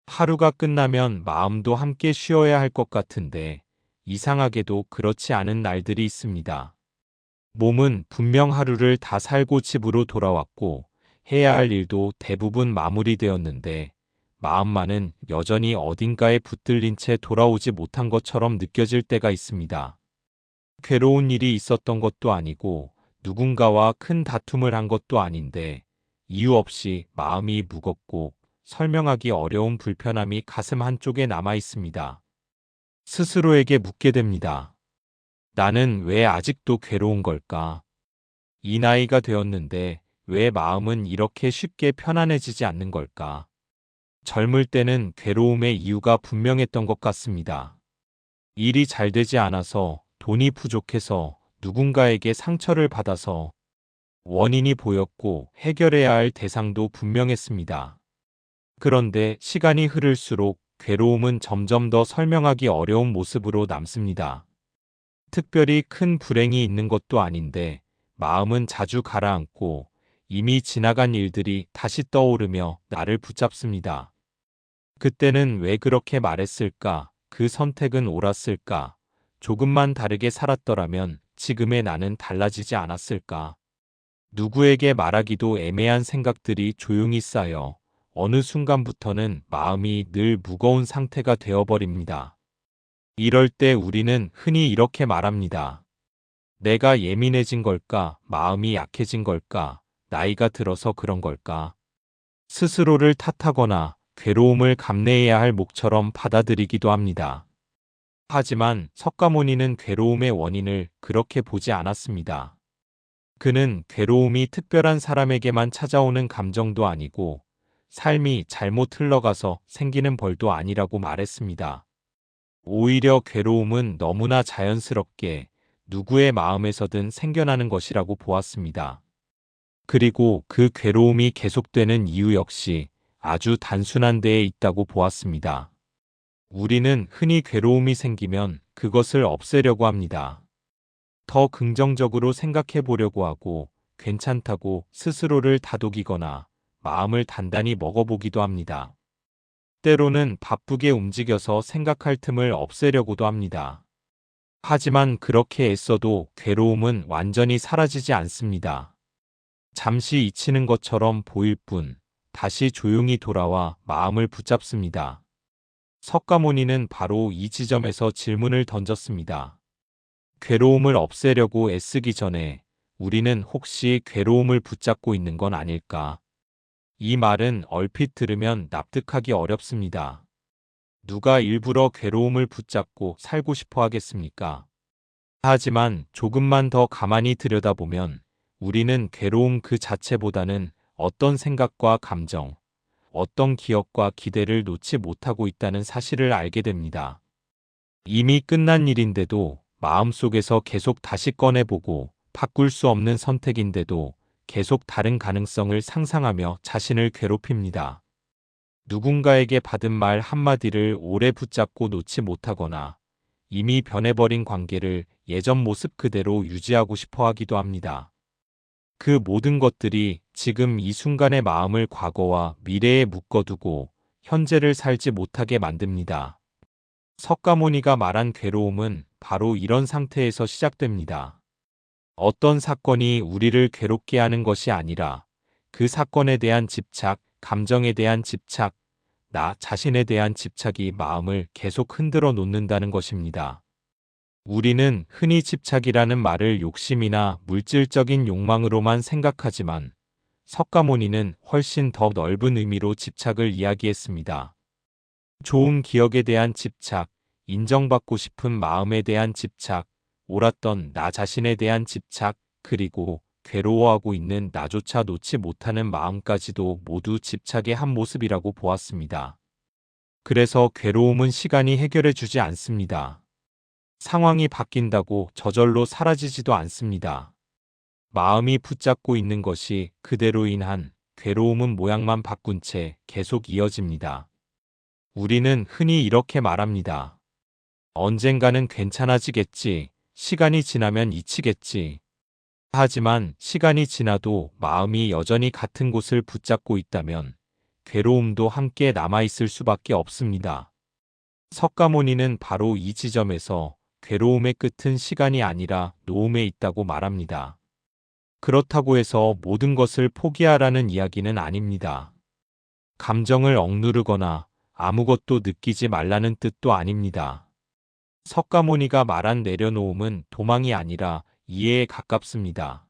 하루가 끝나면 마음도 함께 쉬어야 할 것 같은데 이상하게도 그렇지 않은 날들이 있습니다. 몸은 분명 하루를 다 살고 집으로 돌아왔고 해야 할 일도 대부분 마무리되었는데 마음만은 여전히 어딘가에 붙들린 채 돌아오지 못한 것처럼 느껴질 때가 있습니다. 괴로운 일이 있었던 것도 아니고 누군가와 큰 다툼을 한 것도 아닌데 이유 없이 마음이 무겁고 설명하기 어려운 불편함이 가슴 한쪽에 남아 있습니다. 스스로에게 묻게 됩니다. 나는 왜 아직도 괴로운 걸까? 이 나이가 되었는데 왜 마음은 이렇게 쉽게 편안해지지 않는 걸까? 젊을 때는 괴로움의 이유가 분명했던 것 같습니다. 일이 잘 되지 않아서, 돈이 부족해서, 누군가에게 상처를 받아서 원인이 보였고 해결해야 할 대상도 분명했습니다. 그런데 시간이 흐를수록 괴로움은 점점 더 설명하기 어려운 모습으로 남습니다. 특별히 큰 불행이 있는 것도 아닌데 마음은 자주 가라앉고 이미 지나간 일들이 다시 떠오르며 나를 붙잡습니다. 그때는 왜 그렇게 말했을까? 그 선택은 옳았을까? 조금만 다르게 살았더라면 지금의 나는 달라지지 않았을까? 누구에게 말하기도 애매한 생각들이 조용히 쌓여 어느 순간부터는 마음이 늘 무거운 상태가 되어버립니다. 이럴 때 우리는 흔히 이렇게 말합니다. 내가 예민해진 걸까? 마음이 약해진 걸까? 나이가 들어서 그런 걸까? 스스로를 탓하거나 괴로움을 감내해야 할 몫처럼 받아들이기도 합니다. 하지만 석가모니는 괴로움의 원인을 그렇게 보지 않았습니다. 그는 괴로움이 특별한 사람에게만 찾아오는 감정도 아니고 삶이 잘못 흘러가서 생기는 벌도 아니라고 말했습니다. 오히려 괴로움은 너무나 자연스럽게 누구의 마음에서든 생겨나는 것이라고 보았습니다. 그리고 그 괴로움이 계속되는 이유 역시 아주 단순한 데에 있다고 보았습니다. 우리는 흔히 괴로움이 생기면 그것을 없애려고 합니다. 더 긍정적으로 생각해 보려고 하고 괜찮다고 스스로를 다독이거나 마음을 단단히 먹어보기도 합니다. 때로는 바쁘게 움직여서 생각할 틈을 없애려고도 합니다. 하지만 그렇게 애써도 괴로움은 완전히 사라지지 않습니다. 잠시 잊히는 것처럼 보일 뿐 다시 조용히 돌아와 마음을 붙잡습니다. 석가모니는 바로 이 지점에서 질문을 던졌습니다. 괴로움을 없애려고 애쓰기 전에 우리는 혹시 괴로움을 붙잡고 있는 건 아닐까? 이 말은 얼핏 들으면 납득하기 어렵습니다. 누가 일부러 괴로움을 붙잡고 살고 싶어 하겠습니까? 하지만 조금만 더 가만히 들여다보면 우리는 괴로움 그 자체보다는 어떤 생각과 감정, 어떤 기억과 기대를 놓지 못하고 있다는 사실을 알게 됩니다. 이미 끝난 일인데도 마음속에서 계속 다시 꺼내보고 바꿀 수 없는 선택인데도 계속 다른 가능성을 상상하며 자신을 괴롭힙니다. 누군가에게 받은 말 한마디를 오래 붙잡고 놓지 못하거나 이미 변해버린 관계를 예전 모습 그대로 유지하고 싶어 하기도 합니다. 그 모든 것들이 지금 이 순간의 마음을 과거와 미래에 묶어두고 현재를 살지 못하게 만듭니다. 석가모니가 말한 괴로움은 바로 이런 상태에서 시작됩니다. 어떤 사건이 우리를 괴롭게 하는 것이 아니라 그 사건에 대한 집착, 감정에 대한 집착, 나 자신에 대한 집착이 마음을 계속 흔들어 놓는다는 것입니다. 우리는 흔히 집착이라는 말을 욕심이나 물질적인 욕망으로만 생각하지만 석가모니는 훨씬 더 넓은 의미로 집착을 이야기했습니다. 좋은 기억에 대한 집착, 인정받고 싶은 마음에 대한 집착, 옳았던 나 자신에 대한 집착, 그리고 괴로워하고 있는 나조차 놓지 못하는 마음까지도 모두 집착의 한 모습이라고 보았습니다. 그래서 괴로움은 시간이 해결해 주지 않습니다. 상황이 바뀐다고 저절로 사라지지도 않습니다. 마음이 붙잡고 있는 것이 그대로 인한 괴로움은 모양만 바꾼 채 계속 이어집니다. 우리는 흔히 이렇게 말합니다. 언젠가는 괜찮아지겠지. 시간이 지나면 잊히겠지. 하지만 시간이 지나도 마음이 여전히 같은 곳을 붙잡고 있다면 괴로움도 함께 남아있을 수밖에 없습니다. 석가모니는 바로 이 지점에서 괴로움의 끝은 시간이 아니라 노음에 있다고 말합니다. 그렇다고 해서 모든 것을 포기하라는 이야기는 아닙니다. 감정을 억누르거나 아무것도 느끼지 말라는 뜻도 아닙니다. 석가모니가 말한 내려놓음은 도망이 아니라 이해에 가깝습니다.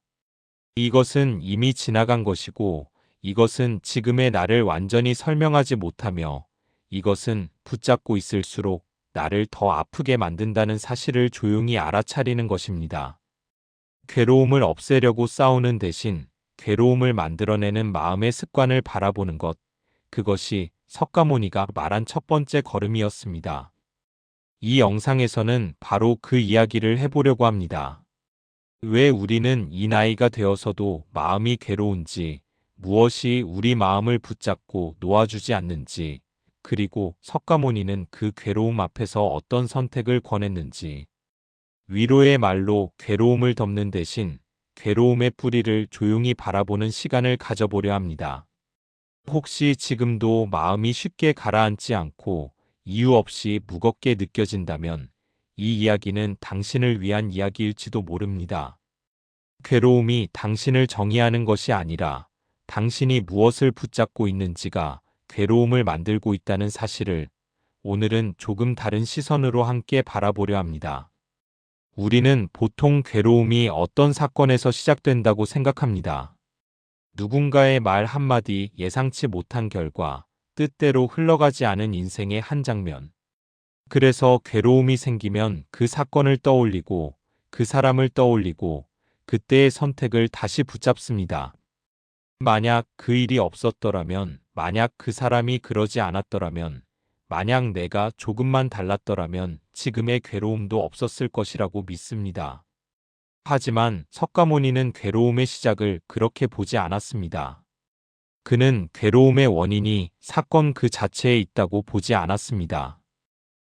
이것은 이미 지나간 것이고, 이것은 지금의 나를 완전히 설명하지 못하며, 이것은 붙잡고 있을수록 나를 더 아프게 만든다는 사실을 조용히 알아차리는 것입니다. 괴로움을 없애려고 싸우는 대신 괴로움을 만들어내는 마음의 습관을 바라보는 것, 그것이 석가모니가 말한 첫 번째 걸음이었습니다. 이 영상에서는 바로 그 이야기를 해보려고 합니다. 왜 우리는 이 나이가 되어서도 마음이 괴로운지, 무엇이 우리 마음을 붙잡고 놓아주지 않는지, 그리고 석가모니는 그 괴로움 앞에서 어떤 선택을 권했는지, 위로의 말로 괴로움을 덮는 대신 괴로움의 뿌리를 조용히 바라보는 시간을 가져보려 합니다. 혹시 지금도 마음이 쉽게 가라앉지 않고 이유 없이 무겁게 느껴진다면 이 이야기는 당신을 위한 이야기일지도 모릅니다. 괴로움이 당신을 정의하는 것이 아니라 당신이 무엇을 붙잡고 있는지가 괴로움을 만들고 있다는 사실을 오늘은 조금 다른 시선으로 함께 바라보려 합니다. 우리는 보통 괴로움이 어떤 사건에서 시작된다고 생각합니다. 누군가의 말 한마디, 예상치 못한 결과, 뜻대로 흘러가지 않은 인생의 한 장면. 그래서 괴로움이 생기면 그 사건을 떠올리고, 그 사람을 떠올리고, 그때의 선택을 다시 붙잡습니다. 만약 그 일이 없었더라면, 만약 그 사람이 그러지 않았더라면, 만약 내가 조금만 달랐더라면 지금의 괴로움도 없었을 것이라고 믿습니다. 하지만 석가모니는 괴로움의 시작을 그렇게 보지 않았습니다. 그는 괴로움의 원인이 사건 그 자체에 있다고 보지 않았습니다.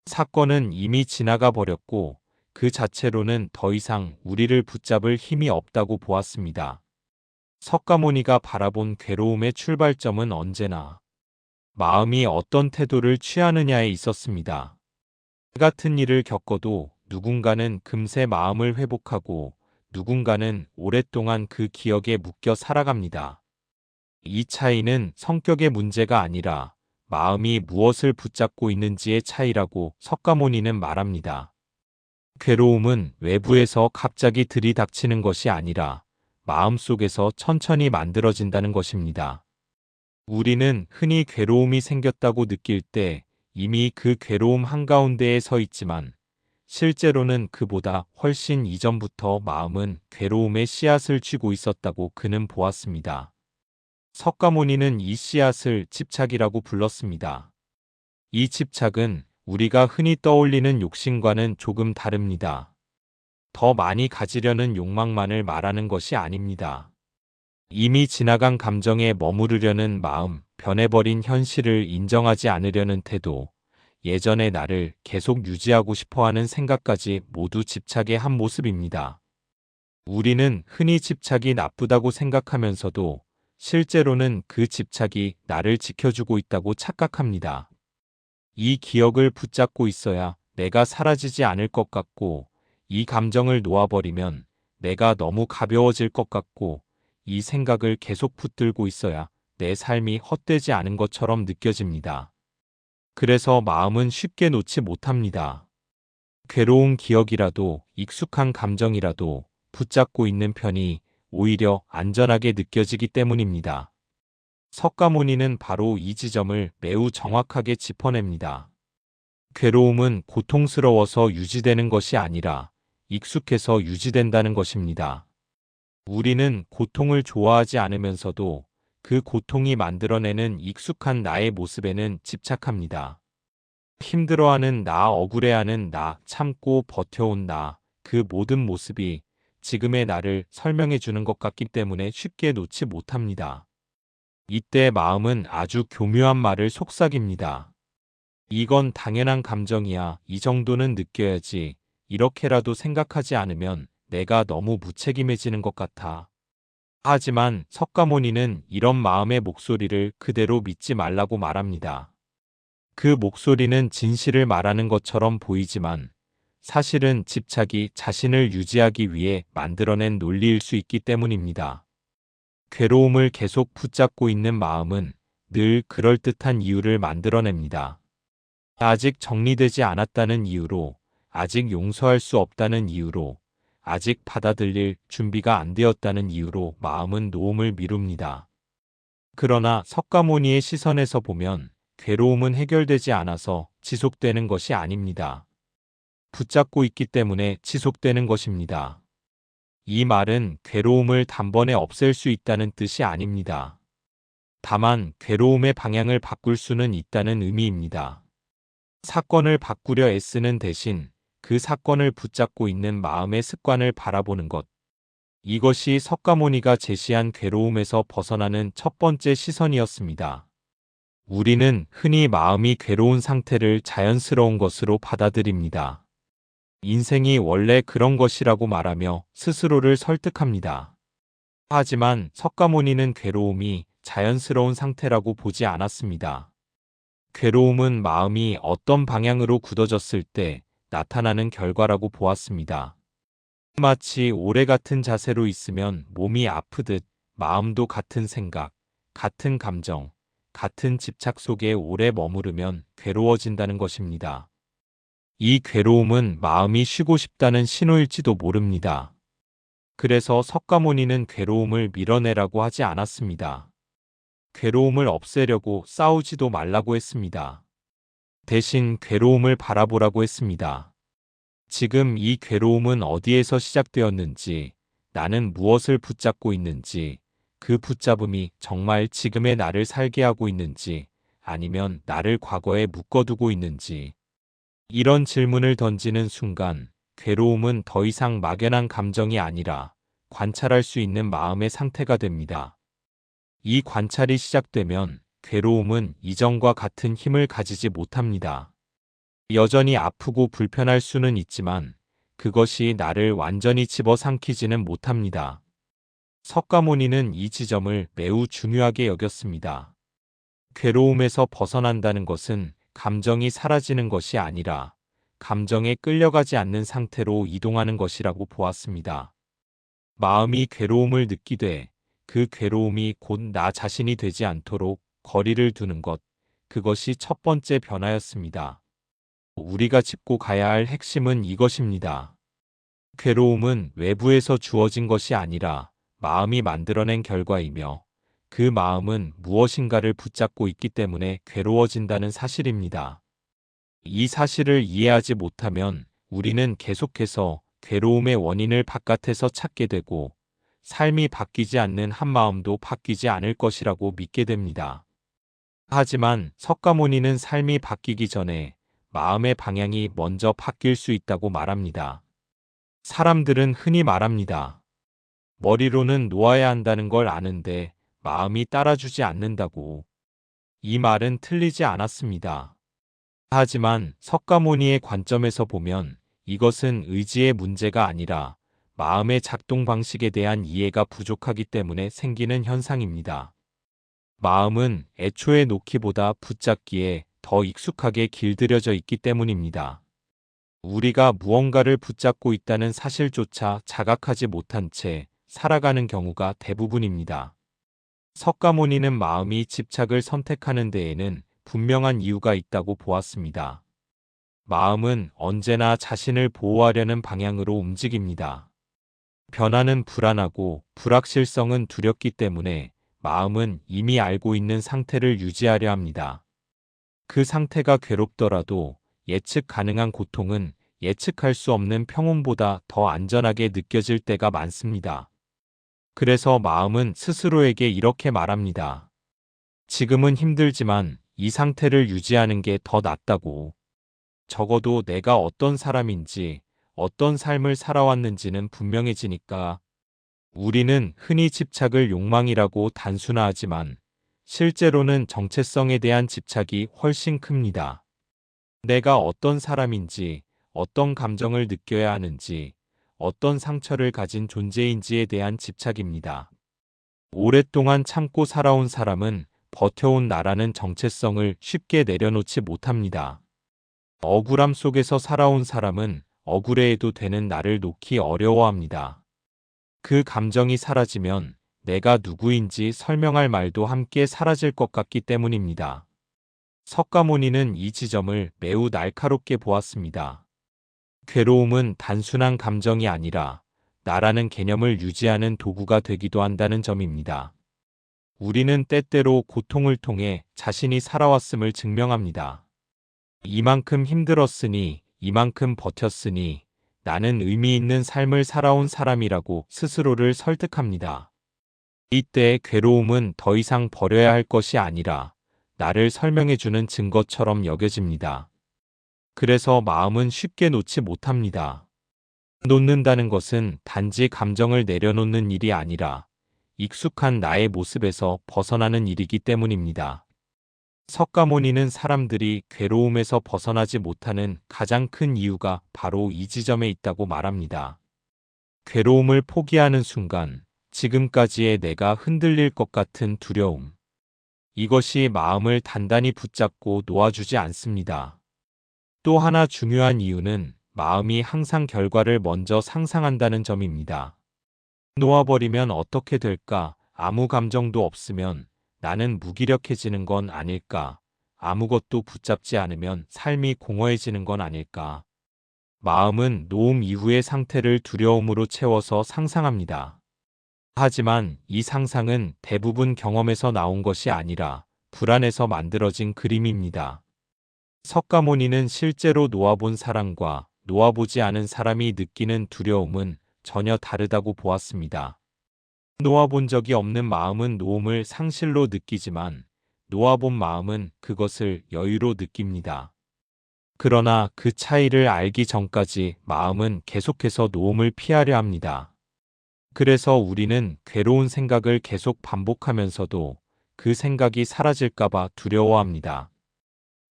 사건은 이미 지나가 버렸고 그 자체로는 더 이상 우리를 붙잡을 힘이 없다고 보았습니다. 석가모니가 바라본 괴로움의 출발점은 언제나 마음이 어떤 태도를 취하느냐에 있었습니다. 같은 일을 겪어도 누군가는 금세 마음을 회복하고 누군가는 오랫동안 그 기억에 묶여 살아갑니다. 이 차이는 성격의 문제가 아니라 마음이 무엇을 붙잡고 있는지의 차이라고 석가모니는 말합니다. 괴로움은 외부에서 갑자기 들이닥치는 것이 아니라 마음속에서 천천히 만들어진다는 것입니다. 우리는 흔히 괴로움이 생겼다고 느낄 때 이미 그 괴로움 한가운데에 서 있지만 실제로는 그보다 훨씬 이전부터 마음은 괴로움의 씨앗을 쥐고 있었다고 그는 보았습니다. 석가모니는 이 씨앗을 집착이라고 불렀습니다. 이 집착은 우리가 흔히 떠올리는 욕심과는 조금 다릅니다. 더 많이 가지려는 욕망만을 말하는 것이 아닙니다. 이미 지나간 감정에 머무르려는 마음, 변해버린 현실을 인정하지 않으려는 태도, 예전의 나를 계속 유지하고 싶어하는 생각까지 모두 집착의 한 모습입니다. 우리는 흔히 집착이 나쁘다고 생각하면서도 실제로는 그 집착이 나를 지켜주고 있다고 착각합니다. 이 기억을 붙잡고 있어야 내가 사라지지 않을 것 같고, 이 감정을 놓아버리면 내가 너무 가벼워질 것 같고, 이 생각을 계속 붙들고 있어야 내 삶이 헛되지 않은 것처럼 느껴집니다. 그래서 마음은 쉽게 놓지 못합니다. 괴로운 기억이라도 익숙한 감정이라도 붙잡고 있는 편이 오히려 안전하게 느껴지기 때문입니다. 석가모니는 바로 이 지점을 매우 정확하게 짚어냅니다. 괴로움은 고통스러워서 유지되는 것이 아니라 익숙해서 유지된다는 것입니다. 우리는 고통을 좋아하지 않으면서도 그 고통이 만들어내는 익숙한 나의 모습에는 집착합니다. 힘들어하는 나, 억울해하는 나, 참고 버텨온 나, 그 모든 모습이 지금의 나를 설명해 주는 것 같기 때문에 쉽게 놓지 못합니다. 이때 마음은 아주 교묘한 말을 속삭입니다. 이건 당연한 감정이야. 이 정도는 느껴야지. 이렇게라도 생각하지 않으면 내가 너무 무책임해지는 것 같아. 하지만 석가모니는 이런 마음의 목소리를 그대로 믿지 말라고 말합니다. 그 목소리는 진실을 말하는 것처럼 보이지만 사실은 집착이 자신을 유지하기 위해 만들어낸 논리일 수 있기 때문입니다. 괴로움을 계속 붙잡고 있는 마음은 늘 그럴듯한 이유를 만들어냅니다. 아직 정리되지 않았다는 이유로, 아직 용서할 수 없다는 이유로, 아직 받아들일 준비가 안 되었다는 이유로 마음은 놓음을 미룹니다. 그러나 석가모니의 시선에서 보면 괴로움은 해결되지 않아서 지속되는 것이 아닙니다. 붙잡고 있기 때문에 지속되는 것입니다. 이 말은 괴로움을 단번에 없앨 수 있다는 뜻이 아닙니다. 다만 괴로움의 방향을 바꿀 수는 있다는 의미입니다. 사건을 바꾸려 애쓰는 대신 그 사건을 붙잡고 있는 마음의 습관을 바라보는 것. 이것이 석가모니가 제시한 괴로움에서 벗어나는 첫 번째 시선이었습니다. 우리는 흔히 마음이 괴로운 상태를 자연스러운 것으로 받아들입니다. 인생이 원래 그런 것이라고 말하며 스스로를 설득합니다. 하지만 석가모니는 괴로움이 자연스러운 상태라고 보지 않았습니다. 괴로움은 마음이 어떤 방향으로 굳어졌을 때 나타나는 결과라고 보았습니다. 마치 오래 같은 자세로 있으면 몸이 아프듯 마음도 같은 생각, 같은 감정, 같은 집착 속에 오래 머무르면 괴로워진다는 것입니다. 이 괴로움은 마음이 쉬고 싶다는 신호일지도 모릅니다. 그래서 석가모니는 괴로움을 밀어내라고 하지 않았습니다. 괴로움을 없애려고 싸우지도 말라고 했습니다. 대신 괴로움을 바라보라고 했습니다. 지금 이 괴로움은 어디에서 시작되었는지, 나는 무엇을 붙잡고 있는지, 그 붙잡음이 정말 지금의 나를 살게 하고 있는지, 아니면 나를 과거에 묶어두고 있는지. 이런 질문을 던지는 순간, 괴로움은 더 이상 막연한 감정이 아니라 관찰할 수 있는 마음의 상태가 됩니다. 이 관찰이 시작되면 괴로움은 이전과 같은 힘을 가지지 못합니다. 여전히 아프고 불편할 수는 있지만 그것이 나를 완전히 집어삼키지는 못합니다. 석가모니는 이 지점을 매우 중요하게 여겼습니다. 괴로움에서 벗어난다는 것은 감정이 사라지는 것이 아니라 감정에 끌려가지 않는 상태로 이동하는 것이라고 보았습니다. 마음이 괴로움을 느끼되 그 괴로움이 곧 나 자신이 되지 않도록 거리를 두는 것, 그것이 첫 번째 변화였습니다. 우리가 짚고 가야 할 핵심은 이것입니다. 괴로움은 외부에서 주어진 것이 아니라 마음이 만들어낸 결과이며 그 마음은 무엇인가를 붙잡고 있기 때문에 괴로워진다는 사실입니다. 이 사실을 이해하지 못하면 우리는 계속해서 괴로움의 원인을 바깥에서 찾게 되고 삶이 바뀌지 않는 한 마음도 바뀌지 않을 것이라고 믿게 됩니다. 하지만 석가모니는 삶이 바뀌기 전에 마음의 방향이 먼저 바뀔 수 있다고 말합니다. 사람들은 흔히 말합니다. 머리로는 놓아야 한다는 걸 아는데 마음이 따라주지 않는다고. 이 말은 틀리지 않았습니다. 하지만 석가모니의 관점에서 보면 이것은 의지의 문제가 아니라 마음의 작동 방식에 대한 이해가 부족하기 때문에 생기는 현상입니다. 마음은 애초에 놓기보다 붙잡기에 더 익숙하게 길들여져 있기 때문입니다. 우리가 무언가를 붙잡고 있다는 사실조차 자각하지 못한 채 살아가는 경우가 대부분입니다. 석가모니는 마음이 집착을 선택하는 데에는 분명한 이유가 있다고 보았습니다. 마음은 언제나 자신을 보호하려는 방향으로 움직입니다. 변화는 불안하고 불확실성은 두렵기 때문에 마음은 이미 알고 있는 상태를 유지하려 합니다. 그 상태가 괴롭더라도 예측 가능한 고통은 예측할 수 없는 평온보다 더 안전하게 느껴질 때가 많습니다. 그래서 마음은 스스로에게 이렇게 말합니다. 지금은 힘들지만 이 상태를 유지하는 게 더 낫다고. 적어도 내가 어떤 사람인지, 어떤 삶을 살아왔는지는 분명해지니까. 우리는 흔히 집착을 욕망이라고 단순화하지만 실제로는 정체성에 대한 집착이 훨씬 큽니다. 내가 어떤 사람인지, 어떤 감정을 느껴야 하는지, 어떤 상처를 가진 존재인지에 대한 집착입니다. 오랫동안 참고 살아온 사람은 버텨온 나라는 정체성을 쉽게 내려놓지 못합니다. 억울함 속에서 살아온 사람은 억울해해도 되는 나를 놓기 어려워합니다. 그 감정이 사라지면 내가 누구인지 설명할 말도 함께 사라질 것 같기 때문입니다. 석가모니는 이 지점을 매우 날카롭게 보았습니다. 괴로움은 단순한 감정이 아니라 나라는 개념을 유지하는 도구가 되기도 한다는 점입니다. 우리는 때때로 고통을 통해 자신이 살아왔음을 증명합니다. 이만큼 힘들었으니, 이만큼 버텼으니 나는 의미 있는 삶을 살아온 사람이라고 스스로를 설득합니다. 이때 괴로움은 더 이상 버려야 할 것이 아니라 나를 설명해주는 증거처럼 여겨집니다. 그래서 마음은 쉽게 놓지 못합니다. 놓는다는 것은 단지 감정을 내려놓는 일이 아니라 익숙한 나의 모습에서 벗어나는 일이기 때문입니다. 석가모니는 사람들이 괴로움에서 벗어나지 못하는 가장 큰 이유가 바로 이 지점에 있다고 말합니다. 괴로움을 포기하는 순간 지금까지의 내가 흔들릴 것 같은 두려움. 이것이 마음을 단단히 붙잡고 놓아주지 않습니다. 또 하나 중요한 이유는 마음이 항상 결과를 먼저 상상한다는 점입니다. 놓아버리면 어떻게 될까? 아무 감정도 없으면 나는 무기력해지는 건 아닐까? 아무것도 붙잡지 않으면 삶이 공허해지는 건 아닐까? 마음은 놓음 이후의 상태를 두려움으로 채워서 상상합니다. 하지만 이 상상은 대부분 경험에서 나온 것이 아니라 불안에서 만들어진 그림입니다. 석가모니는 실제로 놓아본 사람과 놓아보지 않은 사람이 느끼는 두려움은 전혀 다르다고 보았습니다. 놓아본 적이 없는 마음은 놓음을 상실로 느끼지만 놓아본 마음은 그것을 여유로 느낍니다. 그러나 그 차이를 알기 전까지 마음은 계속해서 놓음을 피하려 합니다. 그래서 우리는 괴로운 생각을 계속 반복하면서도 그 생각이 사라질까봐 두려워합니다.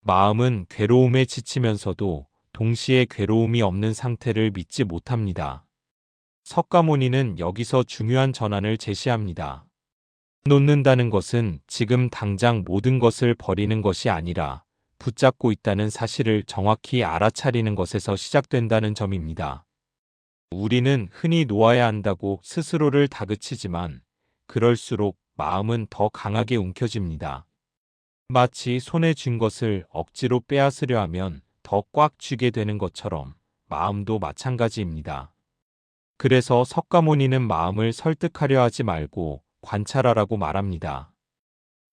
마음은 괴로움에 지치면서도 동시에 괴로움이 없는 상태를 믿지 못합니다. 석가모니는 여기서 중요한 전환을 제시합니다. 놓는다는 것은 지금 당장 모든 것을 버리는 것이 아니라 붙잡고 있다는 사실을 정확히 알아차리는 것에서 시작된다는 점입니다. 우리는 흔히 놓아야 한다고 스스로를 다그치지만 그럴수록 마음은 더 강하게 움켜집니다. 마치 손에 쥔 것을 억지로 빼앗으려 하면 더 꽉 쥐게 되는 것처럼 마음도 마찬가지입니다. 그래서 석가모니는 마음을 설득하려 하지 말고 관찰하라고 말합니다.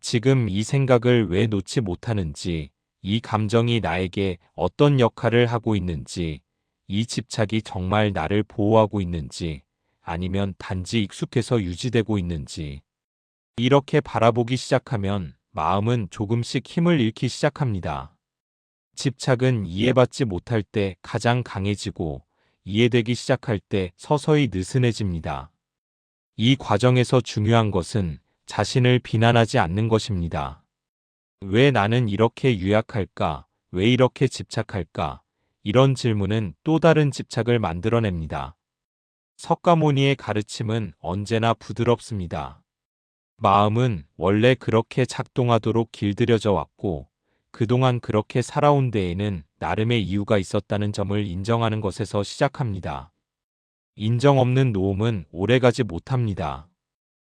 지금 이 생각을 왜 놓지 못하는지, 이 감정이 나에게 어떤 역할을 하고 있는지, 이 집착이 정말 나를 보호하고 있는지, 아니면 단지 익숙해서 유지되고 있는지. 이렇게 바라보기 시작하면 마음은 조금씩 힘을 잃기 시작합니다. 집착은 이해받지 못할 때 가장 강해지고 이해되기 시작할 때 서서히 느슨해집니다. 이 과정에서 중요한 것은 자신을 비난하지 않는 것입니다. 왜 나는 이렇게 유약할까? 왜 이렇게 집착할까? 이런 질문은 또 다른 집착을 만들어냅니다. 석가모니의 가르침은 언제나 부드럽습니다. 마음은 원래 그렇게 작동하도록 길들여져 왔고 그동안 그렇게 살아온 데에는 나름의 이유가 있었다는 점을 인정하는 것에서 시작합니다. 인정 없는 놓음은 오래가지 못합니다.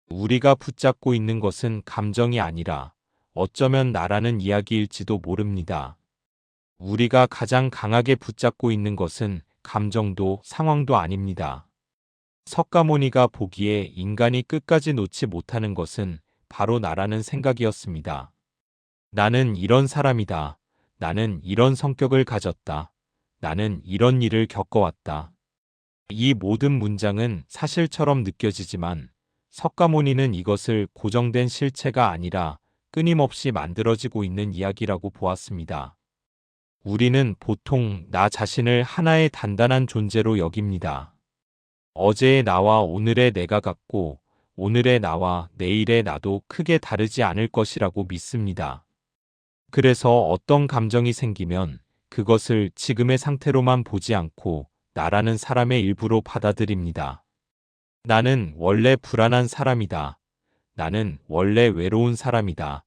우리가 붙잡고 있는 것은 감정이 아니라 어쩌면 나라는 이야기일지도 모릅니다. 우리가 가장 강하게 붙잡고 있는 것은 감정도 상황도 아닙니다. 석가모니가 보기에 인간이 끝까지 놓지 못하는 것은 바로 나라는 생각이었습니다. 나는 이런 사람이다. 나는 이런 성격을 가졌다. 나는 이런 일을 겪어왔다. 이 모든 문장은 사실처럼 느껴지지만 석가모니는 이것을 고정된 실체가 아니라 끊임없이 만들어지고 있는 이야기라고 보았습니다. 우리는 보통 나 자신을 하나의 단단한 존재로 여깁니다. 어제의 나와 오늘의 내가 같고 오늘의 나와 내일의 나도 크게 다르지 않을 것이라고 믿습니다. 그래서 어떤 감정이 생기면 그것을 지금의 상태로만 보지 않고 나라는 사람의 일부로 받아들입니다. 나는 원래 불안한 사람이다. 나는 원래 외로운 사람이다.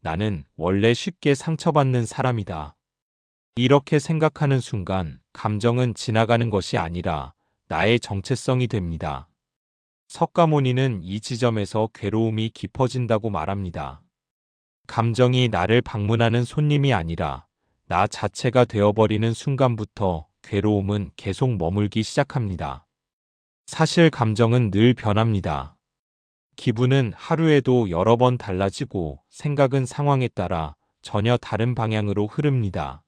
나는 원래 쉽게 상처받는 사람이다. 이렇게 생각하는 순간 감정은 지나가는 것이 아니라 나의 정체성이 됩니다. 석가모니는 이 지점에서 괴로움이 깊어진다고 말합니다. 감정이 나를 방문하는 손님이 아니라 나 자체가 되어버리는 순간부터 괴로움은 계속 머물기 시작합니다. 사실 감정은 늘 변합니다. 기분은 하루에도 여러 번 달라지고 생각은 상황에 따라 전혀 다른 방향으로 흐릅니다.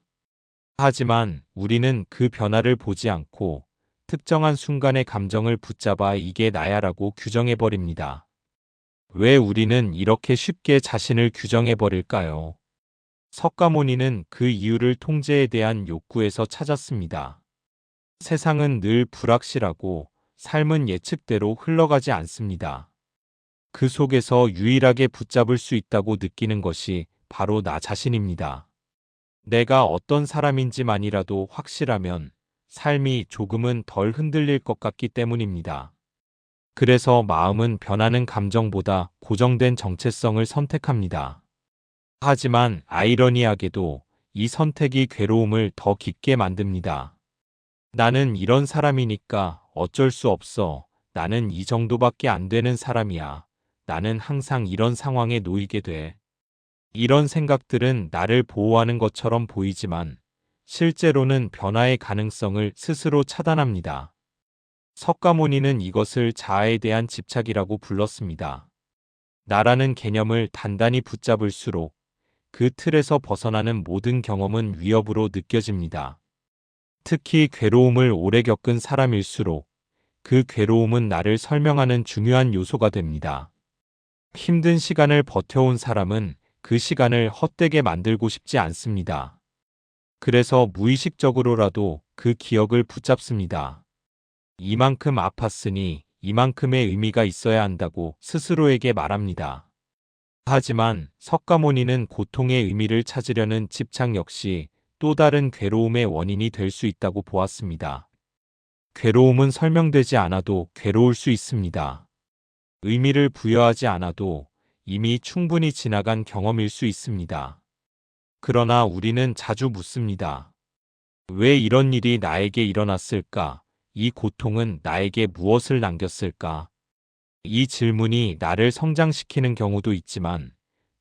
하지만 우리는 그 변화를 보지 않고 특정한 순간의 감정을 붙잡아 이게 나야라고 규정해버립니다. 왜 우리는 이렇게 쉽게 자신을 규정해버릴까요? 석가모니는 그 이유를 통제에 대한 욕구에서 찾았습니다. 세상은 늘 불확실하고 삶은 예측대로 흘러가지 않습니다. 그 속에서 유일하게 붙잡을 수 있다고 느끼는 것이 바로 나 자신입니다. 내가 어떤 사람인지만이라도 확실하면 삶이 조금은 덜 흔들릴 것 같기 때문입니다. 그래서 마음은 변하는 감정보다 고정된 정체성을 선택합니다. 하지만 아이러니하게도 이 선택이 괴로움을 더 깊게 만듭니다. 나는 이런 사람이니까 어쩔 수 없어. 나는 이 정도밖에 안 되는 사람이야. 나는 항상 이런 상황에 놓이게 돼. 이런 생각들은 나를 보호하는 것처럼 보이지만 실제로는 변화의 가능성을 스스로 차단합니다. 석가모니는 이것을 자아에 대한 집착이라고 불렀습니다. 나라는 개념을 단단히 붙잡을수록 그 틀에서 벗어나는 모든 경험은 위협으로 느껴집니다. 특히 괴로움을 오래 겪은 사람일수록 그 괴로움은 나를 설명하는 중요한 요소가 됩니다. 힘든 시간을 버텨온 사람은 그 시간을 헛되게 만들고 싶지 않습니다. 그래서 무의식적으로라도 그 기억을 붙잡습니다. 이만큼 아팠으니 이만큼의 의미가 있어야 한다고 스스로에게 말합니다. 하지만 석가모니는 고통의 의미를 찾으려는 집착 역시 또 다른 괴로움의 원인이 될 수 있다고 보았습니다. 괴로움은 설명되지 않아도 괴로울 수 있습니다. 의미를 부여하지 않아도 이미 충분히 지나간 경험일 수 있습니다. 그러나 우리는 자주 묻습니다. 왜 이런 일이 나에게 일어났을까? 이 고통은 나에게 무엇을 남겼을까? 이 질문이 나를 성장시키는 경우도 있지만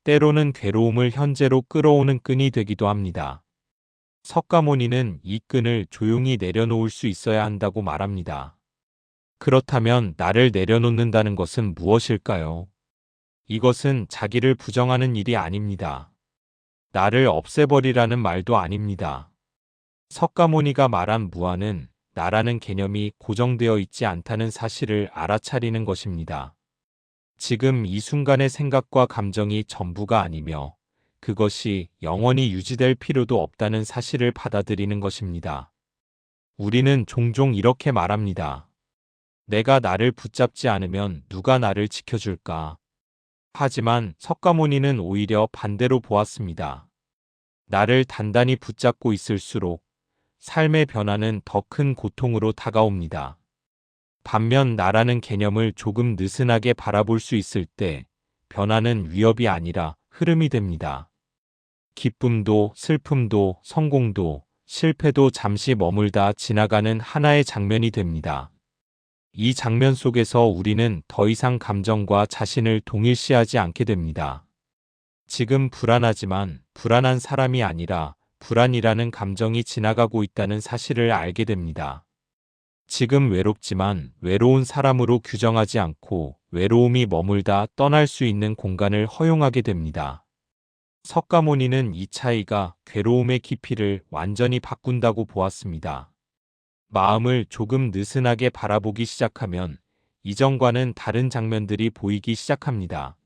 때로는 괴로움을 현재로 끌어오는 끈이 되기도 합니다. 석가모니는 이 끈을 조용히 내려놓을 수 있어야 한다고 말합니다. 그렇다면 나를 내려놓는다는 것은 무엇일까요? 이것은 자기를 부정하는 일이 아닙니다. 나를 없애버리라는 말도 아닙니다. 석가모니가 말한 무아는 나라는 개념이 고정되어 있지 않다는 사실을 알아차리는 것입니다. 지금 이 순간의 생각과 감정이 전부가 아니며 그것이 영원히 유지될 필요도 없다는 사실을 받아들이는 것입니다. 우리는 종종 이렇게 말합니다. 내가 나를 붙잡지 않으면 누가 나를 지켜줄까? 하지만 석가모니는 오히려 반대로 보았습니다. 나를 단단히 붙잡고 있을수록 삶의 변화는 더 큰 고통으로 다가옵니다. 반면 나라는 개념을 조금 느슨하게 바라볼 수 있을 때 변화는 위협이 아니라 흐름이 됩니다. 기쁨도 슬픔도 성공도 실패도 잠시 머물다 지나가는 하나의 장면이 됩니다. 이 장면 속에서 우리는 더 이상 감정과 자신을 동일시하지 않게 됩니다. 지금 불안하지만 불안한 사람이 아니라 불안이라는 감정이 지나가고 있다는 사실을 알게 됩니다. 지금 외롭지만 외로운 사람으로 규정하지 않고 외로움이 머물다 떠날 수 있는 공간을 허용하게 됩니다. 석가모니는 이 차이가 괴로움의 깊이를 완전히 바꾼다고 보았습니다. 마음을 조금 느슨하게 바라보기 시작하면 이전과는 다른 장면들이 보이기 시작합니다.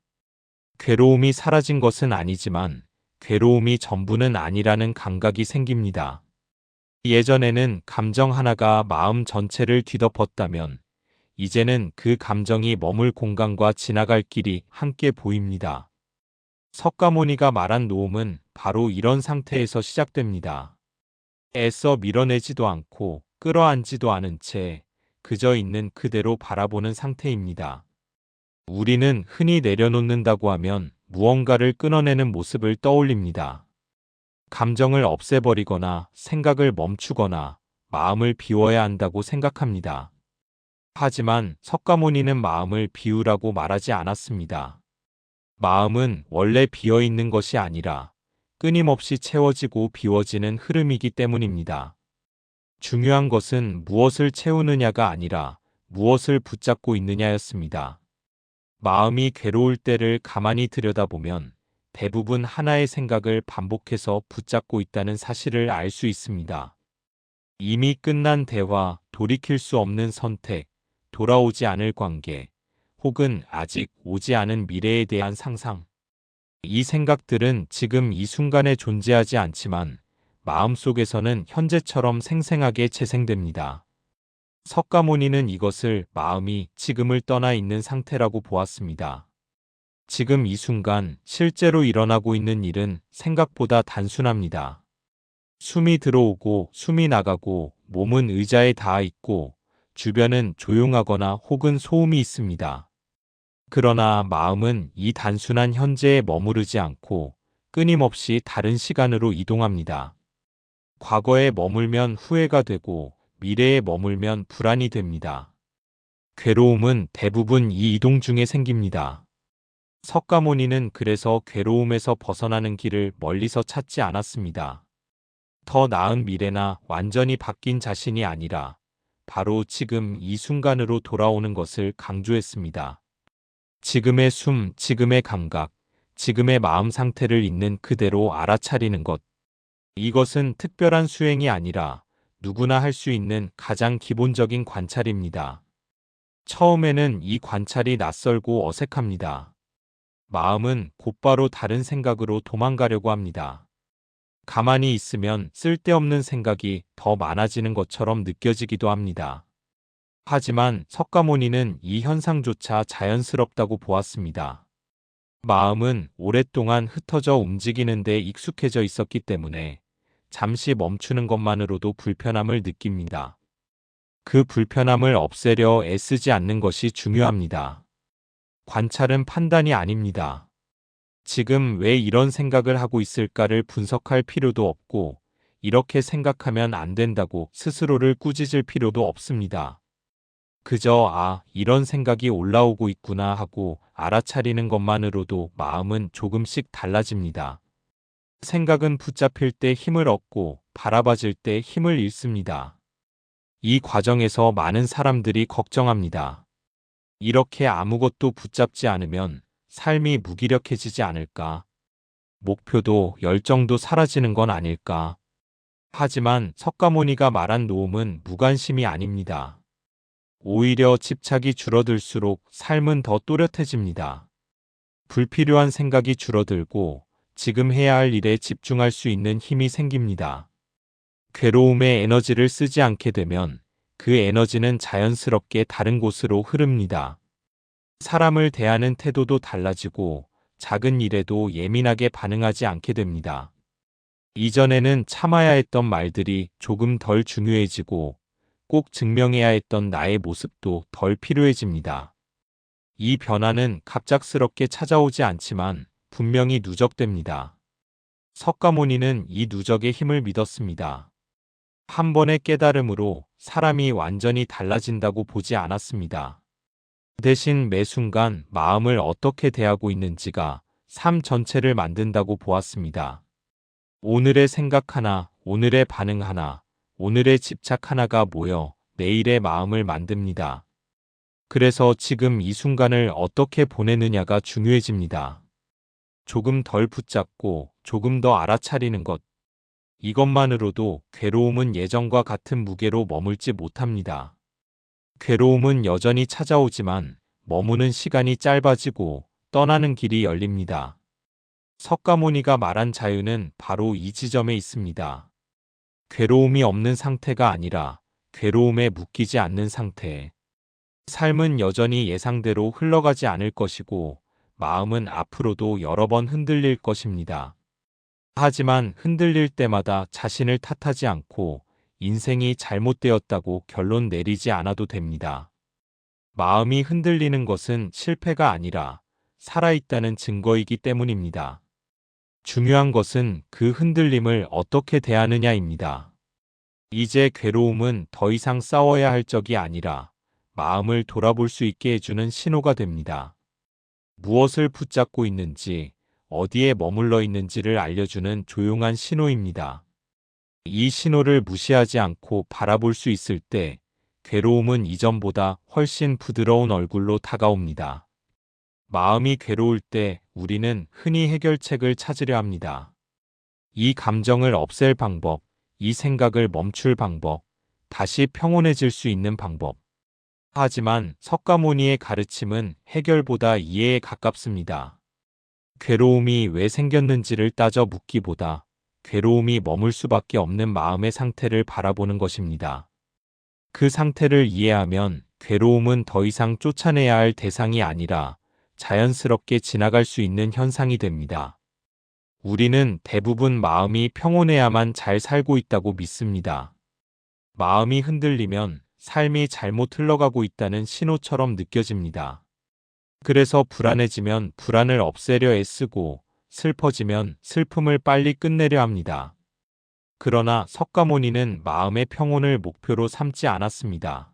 괴로움이 사라진 것은 아니지만 괴로움이 전부는 아니라는 감각이 생깁니다. 예전에는 감정 하나가 마음 전체를 뒤덮었다면 이제는 그 감정이 머물 공간과 지나갈 길이 함께 보입니다. 석가모니가 말한 노음은 바로 이런 상태에서 시작됩니다. 애써 밀어내지도 않고 끌어안지도 않은 채 그저 있는 그대로 바라보는 상태입니다. 우리는 흔히 내려놓는다고 하면 무언가를 끊어내는 모습을 떠올립니다. 감정을 없애버리거나 생각을 멈추거나 마음을 비워야 한다고 생각합니다. 하지만 석가모니는 마음을 비우라고 말하지 않았습니다. 마음은 원래 비어 있는 것이 아니라 끊임없이 채워지고 비워지는 흐름이기 때문입니다. 중요한 것은 무엇을 채우느냐가 아니라 무엇을 붙잡고 있느냐였습니다. 마음이 괴로울 때를 가만히 들여다보면 대부분 하나의 생각을 반복해서 붙잡고 있다는 사실을 알 수 있습니다. 이미 끝난 대화, 돌이킬 수 없는 선택, 돌아오지 않을 관계, 혹은 아직 오지 않은 미래에 대한 상상. 이 생각들은 지금 이 순간에 존재하지 않지만 마음속에서는 현재처럼 생생하게 재생됩니다. 석가모니는 이것을 마음이 지금을 떠나 있는 상태라고 보았습니다. 지금 이 순간 실제로 일어나고 있는 일은 생각보다 단순합니다. 숨이 들어오고 숨이 나가고 몸은 의자에 닿아 있고 주변은 조용하거나 혹은 소음이 있습니다. 그러나 마음은 이 단순한 현재에 머무르지 않고 끊임없이 다른 시간으로 이동합니다. 과거에 머물면 후회가 되고 미래에 머물면 불안이 됩니다. 괴로움은 대부분 이 이동 중에 생깁니다. 석가모니는 그래서 괴로움에서 벗어나는 길을 멀리서 찾지 않았습니다. 더 나은 미래나 완전히 바뀐 자신이 아니라 바로 지금 이 순간으로 돌아오는 것을 강조했습니다. 지금의 숨, 지금의 감각, 지금의 마음 상태를 있는 그대로 알아차리는 것. 이것은 특별한 수행이 아니라 누구나 할 수 있는 가장 기본적인 관찰입니다. 처음에는 이 관찰이 낯설고 어색합니다. 마음은 곧바로 다른 생각으로 도망가려고 합니다. 가만히 있으면 쓸데없는 생각이 더 많아지는 것처럼 느껴지기도 합니다. 하지만 석가모니는 이 현상조차 자연스럽다고 보았습니다. 마음은 오랫동안 흩어져 움직이는 데 익숙해져 있었기 때문에 잠시 멈추는 것만으로도 불편함을 느낍니다. 그 불편함을 없애려 애쓰지 않는 것이 중요합니다. 관찰은 판단이 아닙니다. 지금 왜 이런 생각을 하고 있을까를 분석할 필요도 없고, 이렇게 생각하면 안 된다고 스스로를 꾸짖을 필요도 없습니다. 그저 이런 생각이 올라오고 있구나 하고 알아차리는 것만으로도 마음은 조금씩 달라집니다. 생각은 붙잡힐 때 힘을 얻고 바라봐질 때 힘을 잃습니다. 이 과정에서 많은 사람들이 걱정합니다. 이렇게 아무것도 붙잡지 않으면 삶이 무기력해지지 않을까? 목표도 열정도 사라지는 건 아닐까? 하지만 석가모니가 말한 노음은 무관심이 아닙니다. 오히려 집착이 줄어들수록 삶은 더 또렷해집니다. 불필요한 생각이 줄어들고 지금 해야 할 일에 집중할 수 있는 힘이 생깁니다. 괴로움에 에너지를 쓰지 않게 되면 그 에너지는 자연스럽게 다른 곳으로 흐릅니다. 사람을 대하는 태도도 달라지고 작은 일에도 예민하게 반응하지 않게 됩니다. 이전에는 참아야 했던 말들이 조금 덜 중요해지고 꼭 증명해야 했던 나의 모습도 덜 필요해집니다. 이 변화는 갑작스럽게 찾아오지 않지만 분명히 누적됩니다. 석가모니는 이 누적의 힘을 믿었습니다. 한 번의 깨달음으로 사람이 완전히 달라진다고 보지 않았습니다. 대신 매 순간 마음을 어떻게 대하고 있는지가 삶 전체를 만든다고 보았습니다. 오늘의 생각 하나, 오늘의 반응 하나, 오늘의 집착 하나가 모여 내일의 마음을 만듭니다. 그래서 지금 이 순간을 어떻게 보내느냐가 중요해집니다. 조금 덜 붙잡고 조금 더 알아차리는 것. 이것만으로도 괴로움은 예전과 같은 무게로 머물지 못합니다. 괴로움은 여전히 찾아오지만 머무는 시간이 짧아지고 떠나는 길이 열립니다. 석가모니가 말한 자유는 바로 이 지점에 있습니다. 괴로움이 없는 상태가 아니라 괴로움에 묶이지 않는 상태. 삶은 여전히 예상대로 흘러가지 않을 것이고 마음은 앞으로도 여러 번 흔들릴 것입니다. 하지만 흔들릴 때마다 자신을 탓하지 않고 인생이 잘못되었다고 결론 내리지 않아도 됩니다. 마음이 흔들리는 것은 실패가 아니라 살아있다는 증거이기 때문입니다. 중요한 것은 그 흔들림을 어떻게 대하느냐입니다. 이제 괴로움은 더 이상 싸워야 할 적이 아니라 마음을 돌아볼 수 있게 해주는 신호가 됩니다. 무엇을 붙잡고 있는지, 어디에 머물러 있는지를 알려주는 조용한 신호입니다. 이 신호를 무시하지 않고 바라볼 수 있을 때 괴로움은 이전보다 훨씬 부드러운 얼굴로 다가옵니다. 마음이 괴로울 때 우리는 흔히 해결책을 찾으려 합니다. 이 감정을 없앨 방법, 이 생각을 멈출 방법, 다시 평온해질 수 있는 방법. 하지만 석가모니의 가르침은 해결보다 이해에 가깝습니다. 괴로움이 왜 생겼는지를 따져 묻기보다 괴로움이 머물 수밖에 없는 마음의 상태를 바라보는 것입니다. 그 상태를 이해하면 괴로움은 더 이상 쫓아내야 할 대상이 아니라 자연스럽게 지나갈 수 있는 현상이 됩니다. 우리는 대부분 마음이 평온해야만 잘 살고 있다고 믿습니다. 마음이 흔들리면 삶이 잘못 흘러가고 있다는 신호처럼 느껴집니다. 그래서 불안해지면 불안을 없애려 애쓰고 슬퍼지면 슬픔을 빨리 끝내려 합니다. 그러나 석가모니는 마음의 평온을 목표로 삼지 않았습니다.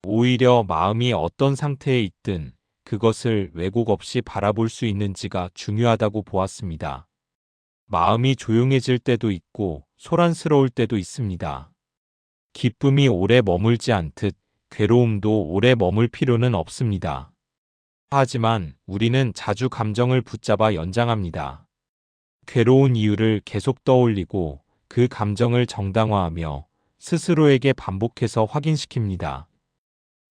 오히려 마음이 어떤 상태에 있든 그것을 왜곡 없이 바라볼 수 있는지가 중요하다고 보았습니다. 마음이 조용해질 때도 있고 소란스러울 때도 있습니다. 기쁨이 오래 머물지 않듯 괴로움도 오래 머물 필요는 없습니다. 하지만 우리는 자주 감정을 붙잡아 연장합니다. 괴로운 이유를 계속 떠올리고 그 감정을 정당화하며 스스로에게 반복해서 확인시킵니다.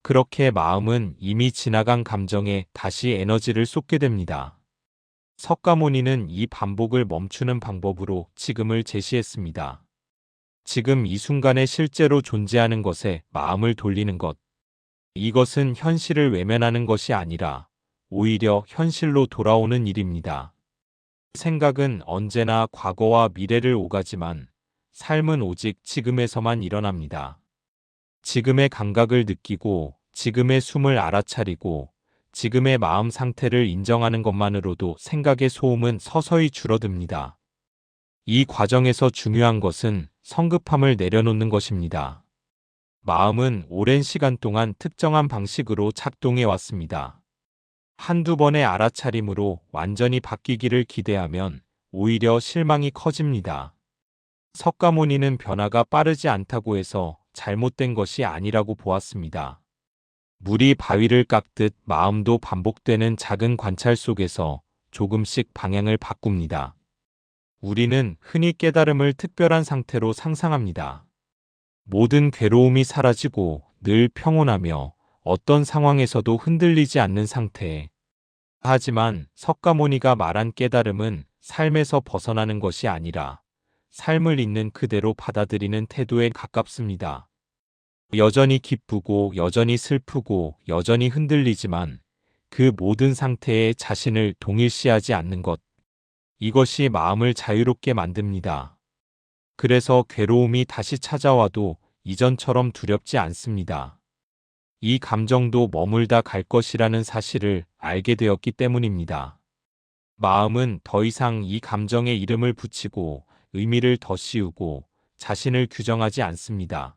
그렇게 마음은 이미 지나간 감정에 다시 에너지를 쏟게 됩니다. 석가모니는 이 반복을 멈추는 방법으로 지금을 제시했습니다. 지금 이 순간에 실제로 존재하는 것에 마음을 돌리는 것. 이것은 현실을 외면하는 것이 아니라 오히려 현실로 돌아오는 일입니다. 생각은 언제나 과거와 미래를 오가지만 삶은 오직 지금에서만 일어납니다. 지금의 감각을 느끼고 지금의 숨을 알아차리고 지금의 마음 상태를 인정하는 것만으로도 생각의 소음은 서서히 줄어듭니다. 이 과정에서 중요한 것은 성급함을 내려놓는 것입니다. 마음은 오랜 시간 동안 특정한 방식으로 작동해 왔습니다. 한두 번의 알아차림으로 완전히 바뀌기를 기대하면 오히려 실망이 커집니다. 석가모니는 변화가 빠르지 않다고 해서 잘못된 것이 아니라고 보았습니다. 물이 바위를 깎듯 마음도 반복되는 작은 관찰 속에서 조금씩 방향을 바꿉니다. 우리는 흔히 깨달음을 특별한 상태로 상상합니다. 모든 괴로움이 사라지고 늘 평온하며 어떤 상황에서도 흔들리지 않는 상태. 하지만 석가모니가 말한 깨달음은 삶에서 벗어나는 것이 아니라 삶을 있는 그대로 받아들이는 태도에 가깝습니다. 여전히 기쁘고 여전히 슬프고 여전히 흔들리지만 그 모든 상태에 자신을 동일시하지 않는 것. 이것이 마음을 자유롭게 만듭니다. 그래서 괴로움이 다시 찾아와도 이전처럼 두렵지 않습니다. 이 감정도 머물다 갈 것이라는 사실을 알게 되었기 때문입니다. 마음은 더 이상 이 감정에 이름을 붙이고 의미를 더 씌우고 자신을 규정하지 않습니다.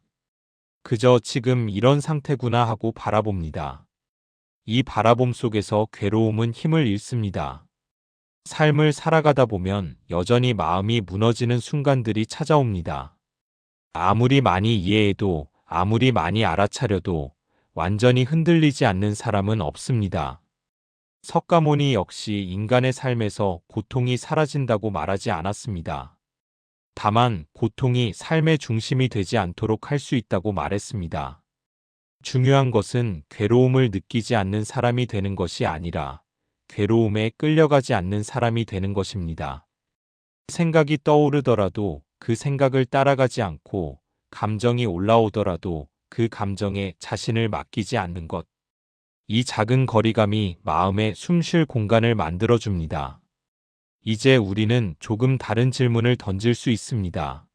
그저 지금 이런 상태구나 하고 바라봅니다. 이 바라봄 속에서 괴로움은 힘을 잃습니다. 삶을 살아가다 보면 여전히 마음이 무너지는 순간들이 찾아옵니다. 아무리 많이 이해해도 아무리 많이 알아차려도 완전히 흔들리지 않는 사람은 없습니다. 석가모니 역시 인간의 삶에서 고통이 사라진다고 말하지 않았습니다. 다만 고통이 삶의 중심이 되지 않도록 할 수 있다고 말했습니다. 중요한 것은 괴로움을 느끼지 않는 사람이 되는 것이 아니라 괴로움에 끌려가지 않는 사람이 되는 것입니다. 생각이 떠오르더라도 그 생각을 따라가지 않고 감정이 올라오더라도 그 감정에 자신을 맡기지 않는 것. 이 작은 거리감이 마음에 숨 쉴 공간을 만들어줍니다. 이제 우리는 조금 다른 질문을 던질 수 있습니다.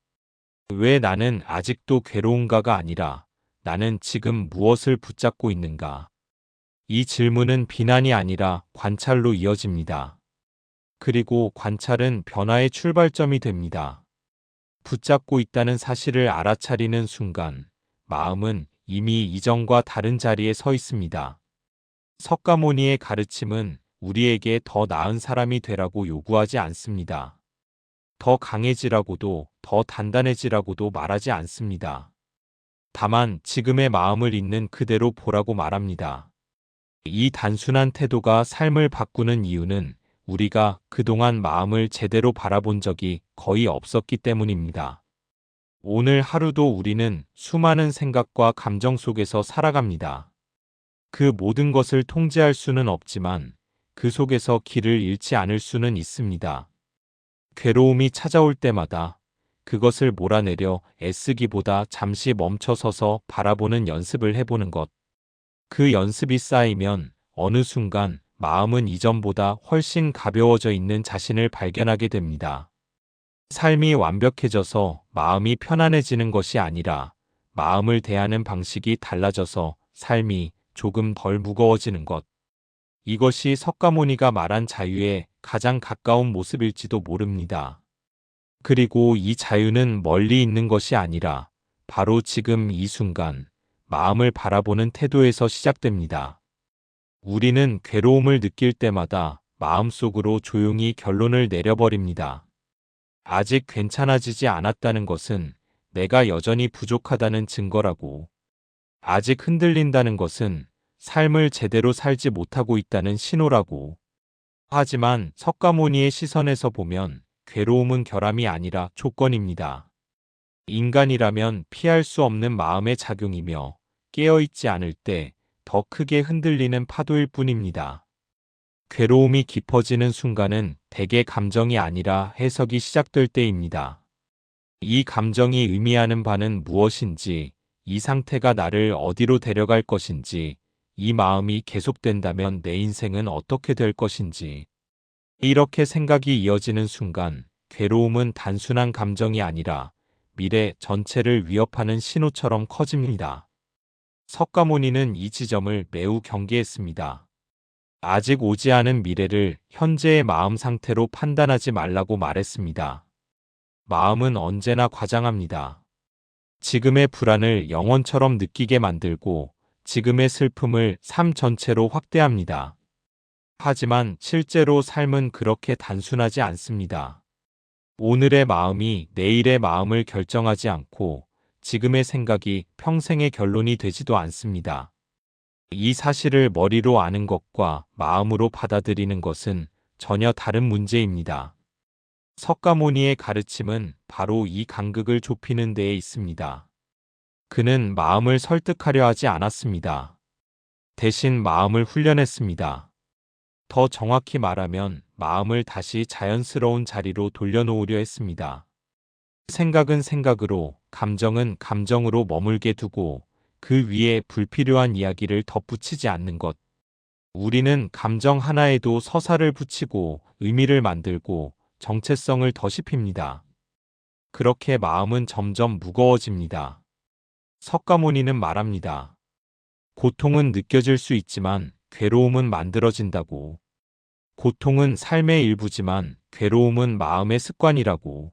왜 나는 아직도 괴로운가가 아니라 나는 지금 무엇을 붙잡고 있는가? 이 질문은 비난이 아니라 관찰로 이어집니다. 그리고 관찰은 변화의 출발점이 됩니다. 붙잡고 있다는 사실을 알아차리는 순간, 마음은 이미 이전과 다른 자리에 서 있습니다. 석가모니의 가르침은 우리에게 더 나은 사람이 되라고 요구하지 않습니다. 더 강해지라고도, 더 단단해지라고도 말하지 않습니다. 다만 지금의 마음을 있는 그대로 보라고 말합니다. 이 단순한 태도가 삶을 바꾸는 이유는 우리가 그동안 마음을 제대로 바라본 적이 거의 없었기 때문입니다. 오늘 하루도 우리는 수많은 생각과 감정 속에서 살아갑니다. 그 모든 것을 통제할 수는 없지만 그 속에서 길을 잃지 않을 수는 있습니다. 괴로움이 찾아올 때마다 그것을 몰아내려 애쓰기보다 잠시 멈춰서서 바라보는 연습을 해보는 것. 그 연습이 쌓이면 어느 순간 마음은 이전보다 훨씬 가벼워져 있는 자신을 발견하게 됩니다. 삶이 완벽해져서 마음이 편안해지는 것이 아니라 마음을 대하는 방식이 달라져서 삶이 조금 덜 무거워지는 것. 이것이 석가모니가 말한 자유에 가장 가까운 모습일지도 모릅니다. 그리고 이 자유는 멀리 있는 것이 아니라 바로 지금 이 순간 마음을 바라보는 태도에서 시작됩니다. 우리는 괴로움을 느낄 때마다 마음속으로 조용히 결론을 내려버립니다. 아직 괜찮아지지 않았다는 것은 내가 여전히 부족하다는 증거라고. 아직 흔들린다는 것은 삶을 제대로 살지 못하고 있다는 신호라고. 하지만 석가모니의 시선에서 보면 괴로움은 결함이 아니라 조건입니다. 인간이라면 피할 수 없는 마음의 작용이며 깨어있지 않을 때 더 크게 흔들리는 파도일 뿐입니다. 괴로움이 깊어지는 순간은 대개 감정이 아니라 해석이 시작될 때입니다. 이 감정이 의미하는 바는 무엇인지, 이 상태가 나를 어디로 데려갈 것인지, 이 마음이 계속된다면 내 인생은 어떻게 될 것인지. 이렇게 생각이 이어지는 순간 괴로움은 단순한 감정이 아니라 미래 전체를 위협하는 신호처럼 커집니다. 석가모니는 이 지점을 매우 경계했습니다. 아직 오지 않은 미래를 현재의 마음 상태로 판단하지 말라고 말했습니다. 마음은 언제나 과장합니다. 지금의 불안을 영원처럼 느끼게 만들고 지금의 슬픔을 삶 전체로 확대합니다. 하지만 실제로 삶은 그렇게 단순하지 않습니다. 오늘의 마음이 내일의 마음을 결정하지 않고 지금의 생각이 평생의 결론이 되지도 않습니다. 이 사실을 머리로 아는 것과 마음으로 받아들이는 것은 전혀 다른 문제입니다. 석가모니의 가르침은 바로 이 간극을 좁히는 데에 있습니다. 그는 마음을 설득하려 하지 않았습니다. 대신 마음을 훈련했습니다. 더 정확히 말하면 마음을 다시 자연스러운 자리로 돌려놓으려 했습니다. 생각은 생각으로, 감정은 감정으로 머물게 두고 그 위에 불필요한 이야기를 덧붙이지 않는 것. 우리는 감정 하나에도 서사를 붙이고 의미를 만들고 정체성을 더씹힙니다. 그렇게 마음은 점점 무거워집니다. 석가모니는 말합니다. 고통은 느껴질 수 있지만 괴로움은 만들어진다고. 고통은 삶의 일부지만 괴로움은 마음의 습관이라고.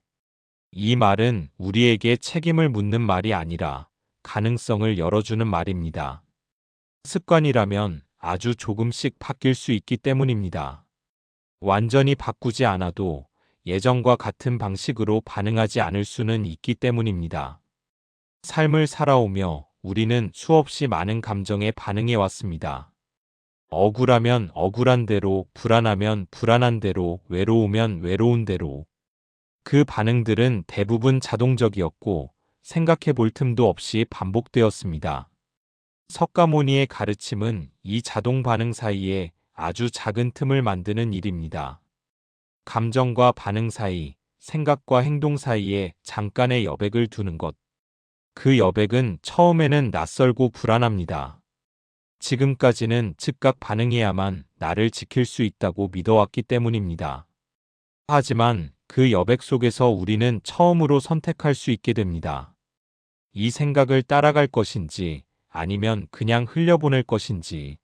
이 말은 우리에게 책임을 묻는 말이 아니라 가능성을 열어주는 말입니다. 습관이라면 아주 조금씩 바뀔 수 있기 때문입니다. 완전히 바꾸지 않아도 예전과 같은 방식으로 반응하지 않을 수는 있기 때문입니다. 삶을 살아오며 우리는 수없이 많은 감정에 반응해 왔습니다. 억울하면 억울한 대로, 불안하면 불안한 대로, 외로우면 외로운 대로. 그 반응들은 대부분 자동적이었고 생각해 볼 틈도 없이 반복되었습니다. 석가모니의 가르침은 이 자동 반응 사이에 아주 작은 틈을 만드는 일입니다. 감정과 반응 사이, 생각과 행동 사이에 잠깐의 여백을 두는 것. 그 여백은 처음에는 낯설고 불안합니다. 지금까지는 즉각 반응해야만 나를 지킬 수 있다고 믿어왔기 때문입니다. 하지만 그 여백 속에서 우리는 처음으로 선택할 수 있게 됩니다. 이 생각을 따라갈 것인지 아니면 그냥 흘려보낼 것인지.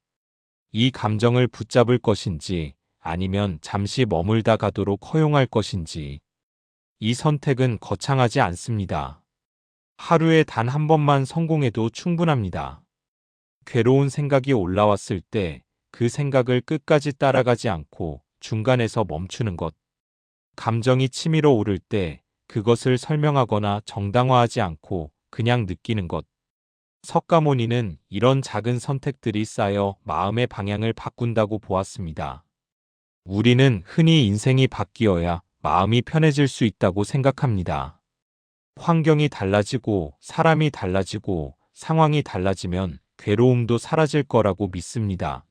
이 감정을 붙잡을 것인지 아니면 잠시 머물다 가도록 허용할 것인지. 이 선택은 거창하지 않습니다. 하루에 단 한 번만 성공해도 충분합니다. 괴로운 생각이 올라왔을 때 그 생각을 끝까지 따라가지 않고 중간에서 멈추는 것. 감정이 치밀어 오를 때 그것을 설명하거나 정당화하지 않고 그냥 느끼는 것. 석가모니는 이런 작은 선택들이 쌓여 마음의 방향을 바꾼다고 보았습니다. 우리는 흔히 인생이 바뀌어야 마음이 편해질 수 있다고 생각합니다. 환경이 달라지고 사람이 달라지고 상황이 달라지면 괴로움도 사라질 거라고 믿습니다.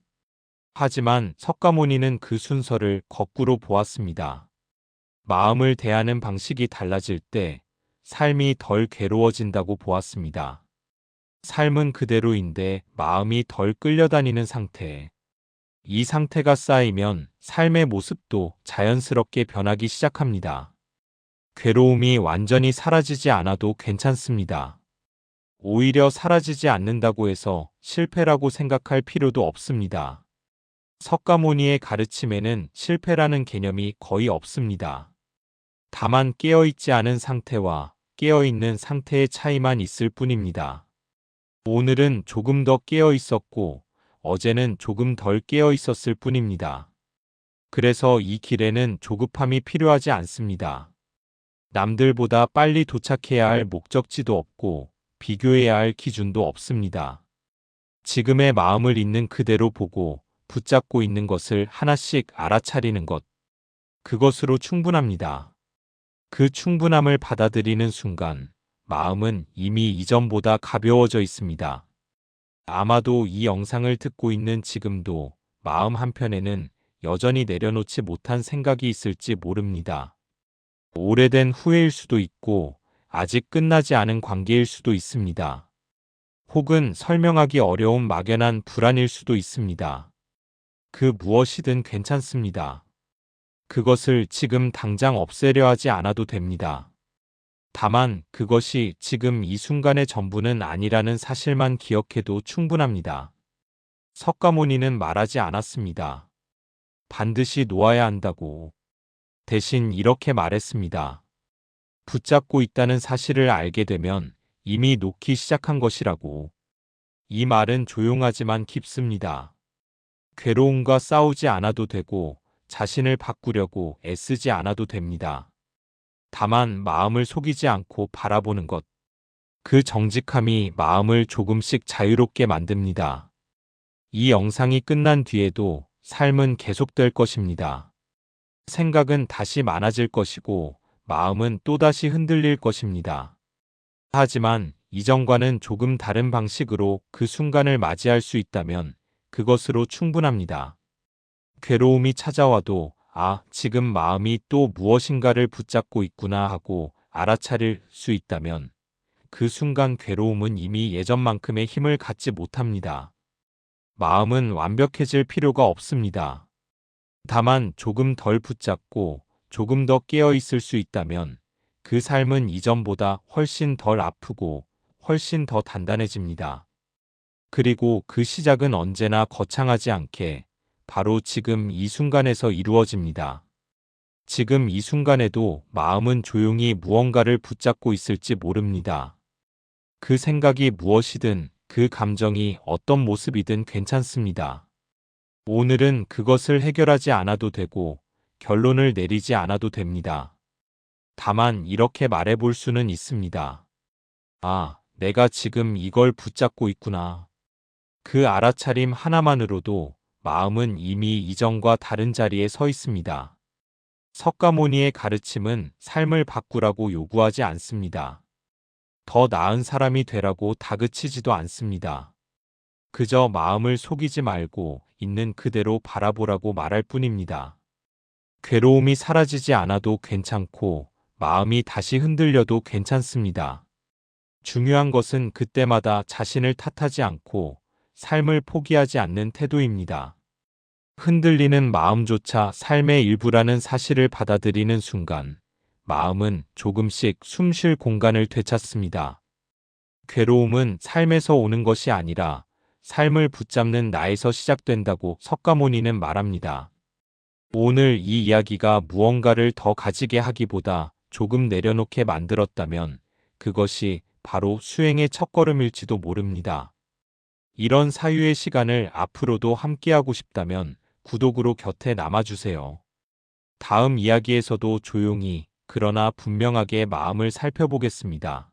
하지만 석가모니는 그 순서를 거꾸로 보았습니다. 마음을 대하는 방식이 달라질 때 삶이 덜 괴로워진다고 보았습니다. 삶은 그대로인데 마음이 덜 끌려다니는 상태. 이 상태가 쌓이면 삶의 모습도 자연스럽게 변하기 시작합니다. 괴로움이 완전히 사라지지 않아도 괜찮습니다. 오히려 사라지지 않는다고 해서 실패라고 생각할 필요도 없습니다. 석가모니의 가르침에는 실패라는 개념이 거의 없습니다. 다만 깨어있지 않은 상태와 깨어있는 상태의 차이만 있을 뿐입니다. 오늘은 조금 더 깨어있었고 어제는 조금 덜 깨어있었을 뿐입니다. 그래서 이 길에는 조급함이 필요하지 않습니다. 남들보다 빨리 도착해야 할 목적지도 없고 비교해야 할 기준도 없습니다. 지금의 마음을 있는 그대로 보고 붙잡고 있는 것을 하나씩 알아차리는 것. 그것으로 충분합니다. 그 충분함을 받아들이는 순간 마음은 이미 이전보다 가벼워져 있습니다. 아마도 이 영상을 듣고 있는 지금도 마음 한편에는 여전히 내려놓지 못한 생각이 있을지 모릅니다. 오래된 후회일 수도 있고 아직 끝나지 않은 관계일 수도 있습니다. 혹은 설명하기 어려운 막연한 불안일 수도 있습니다. 그 무엇이든 괜찮습니다. 그것을 지금 당장 없애려 하지 않아도 됩니다. 다만 그것이 지금 이 순간의 전부는 아니라는 사실만 기억해도 충분합니다. 석가모니는 말하지 않았습니다. 반드시 놓아야 한다고. 대신 이렇게 말했습니다. 붙잡고 있다는 사실을 알게 되면 이미 놓기 시작한 것이라고. 이 말은 조용하지만 깊습니다. 괴로움과 싸우지 않아도 되고 자신을 바꾸려고 애쓰지 않아도 됩니다. 다만 마음을 속이지 않고 바라보는 것. 그 정직함이 마음을 조금씩 자유롭게 만듭니다. 이 영상이 끝난 뒤에도 삶은 계속될 것입니다. 생각은 다시 많아질 것이고 마음은 또다시 흔들릴 것입니다. 하지만 이전과는 조금 다른 방식으로 그 순간을 맞이할 수 있다면 그것으로 충분합니다. 괴로움이 찾아와도 지금 마음이 또 무엇인가를 붙잡고 있구나 하고 알아차릴 수 있다면 그 순간 괴로움은 이미 예전만큼의 힘을 갖지 못합니다. 마음은 완벽해질 필요가 없습니다. 다만 조금 덜 붙잡고 조금 더 깨어 있을 수 있다면 그 삶은 이전보다 훨씬 덜 아프고 훨씬 더 단단해집니다. 그리고 그 시작은 언제나 거창하지 않게 바로 지금 이 순간에서 이루어집니다. 지금 이 순간에도 마음은 조용히 무언가를 붙잡고 있을지 모릅니다. 그 생각이 무엇이든 그 감정이 어떤 모습이든 괜찮습니다. 오늘은 그것을 해결하지 않아도 되고 결론을 내리지 않아도 됩니다. 다만 이렇게 말해볼 수는 있습니다. 내가 지금 이걸 붙잡고 있구나. 그 알아차림 하나만으로도 마음은 이미 이전과 다른 자리에 서 있습니다. 석가모니의 가르침은 삶을 바꾸라고 요구하지 않습니다. 더 나은 사람이 되라고 다그치지도 않습니다. 그저 마음을 속이지 말고 있는 그대로 바라보라고 말할 뿐입니다. 괴로움이 사라지지 않아도 괜찮고 마음이 다시 흔들려도 괜찮습니다. 중요한 것은 그때마다 자신을 탓하지 않고 삶을 포기하지 않는 태도입니다. 흔들리는 마음조차 삶의 일부라는 사실을 받아들이는 순간 마음은 조금씩 숨 쉴 공간을 되찾습니다. 괴로움은 삶에서 오는 것이 아니라 삶을 붙잡는 나에서 시작된다고 석가모니는 말합니다. 오늘 이 이야기가 무언가를 더 가지게 하기보다 조금 내려놓게 만들었다면 그것이 바로 수행의 첫걸음일지도 모릅니다. 이런 사유의 시간을 앞으로도 함께하고 싶다면 구독으로 곁에 남아주세요. 다음 이야기에서도 조용히 그러나 분명하게 마음을 살펴보겠습니다.